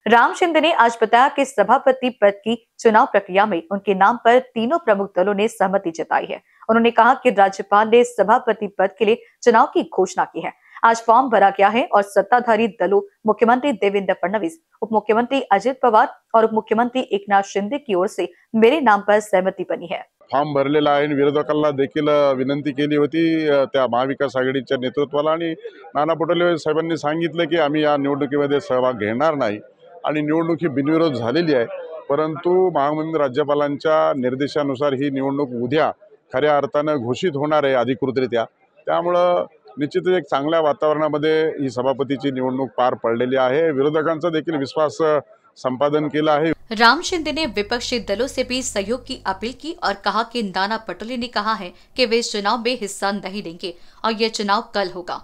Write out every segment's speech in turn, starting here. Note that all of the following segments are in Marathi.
राम शिंदे ने आज बताया कि सभापति पद की चुनाव प्रक्रिया में उनके नाम पर तीनों प्रमुख दलों ने सहमति जताई है। उन्होंने कहा कि राज्यपाल ने सभापति पद के लिए चुनाव की घोषणा की है। आज फॉर्म भरा गया है और सत्ताधारी दलों मुख्यमंत्री देवेंद्र फडणवीस, उप मुख्यमंत्री अजित पवार और उप मुख्यमंत्री एकनाथ शिंदे की ओर से मेरे नाम पर सहमति बनी है। फॉर्म भरलेला आहे आणि विरोधकांना देखील विनंती केली होती त्या महाविकास आघाडीच्या नेतृत्वाला आणि नाना पटोले साहेबांनी सांगितलं की आम्ही या निवडणुकीमध्ये सहभाग घेणार नाही आणि निवडणूक ही बिनविरोध झालेली आहे। परंतु महामहिम राज्यपालांच्या निर्देशानुसार ही निवडणूक उद्या खऱ्या अर्थाने घोषित होणार आहे अधिकृतरित्या। त्यामुळे निश्चितच एक चांगल्या वातावरणामध्ये ही सभापतीची निवडणूक पार पडलेली आहे। विरोधकांचा देखील विश्वास संपादन केला आहे। राम शिंदे ने विपक्षी दलों से भी सहयोग की अपील की और कहा कि नाना पटोले ने कहा है कि वे इस चुनाव में हिस्सा नहीं लेंगे और यह चुनाव कल होगा।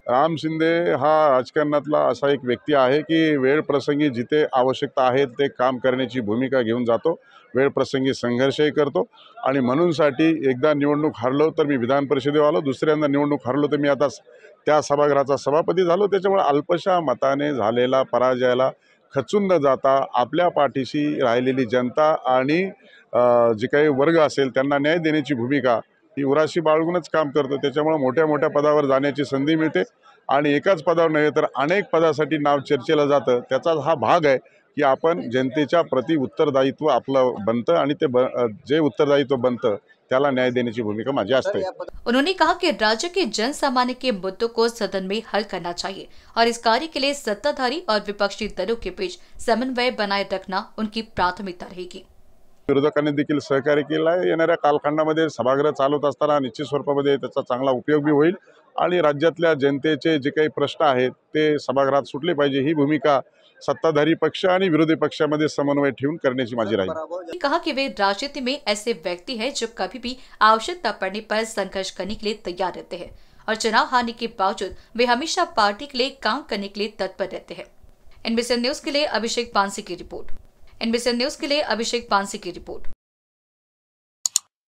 राम शिंदे हा राजकारणातला असा एक व्यक्ती आहे की वेळ प्रसंगी जिथे आवश्यकता आहे ते काम करण्याची भूमिका घेऊन जातो, वेळ प्रसंगी संघर्षही करतो आणि म्हणूनसाठी एकदा निवडणूक हरलो तर मी विधान परिषदेवर आलो, दुसऱ्यांदा निवडणूक हरलो तर मी आता त्या सभागृहाचा सभापती झालो। त्याच्यामुळे अल्पशा मताने झालेला पराजयाला खचून न जाता आपल्या पाठीशी राहिलेली जनता आणि जे काही वर्ग असेल त्यांना न्याय देण्याची भूमिका ही उराशी बाळगूनच काम करतो। त्याच्यामुळे मोठ्या मोठ्या पदावर जाण्याची संधी मिळते आणि एकाच पदावर नव्हे तर अनेक पदासाठी नाव चर्चेला जातं। त्याचा हा भाग आहे की आपण जनतेच्या प्रति उत्तरदायित्व आपलं बनतं आणि ते जे उत्तरदायित्व बनतं त्याला न्याय देण्याची भूमिका माझी असते। उन्होंने कहा कि राज्य के जन सामान्य के मुद्दों को सदन में हल करना चाहिए और इस कार्य के लिए सत्ताधारी और विपक्षी दलों के बीच समन्वय बनाए रखना उनकी प्राथमिकता रहेगी। विरोधकांनी देखील सहकार्य केलं आहे। येणाऱ्या कालखंडामध्ये सभागृह चालवत असताना निश्चित स्वरूपामध्ये त्याचा चांगला उपयोग होईल आणि राज्यातल्या जनतेचे जे काही प्रश्न आहेत ते सभागृहात सुटले पाहिजे ही भूमिका सत्ताधारी पक्ष आणि विरोधी पक्षामध्ये समन्वय ठेवून करण्याची माझी राहील। कहा कि वे राजनीति में ऐसे व्यक्ति हैं जो कभी भी आवश्यकता पड़ने पर संघर्ष करने के लिए तैयार रहते हैं और चुनाव हारने के बावजूद वे हमेशा पार्टी के लिए काम करने के लिए तत्पर रहते हैं। NBCN न्यूज के लिए अभिषेक पानसी की रिपोर्ट।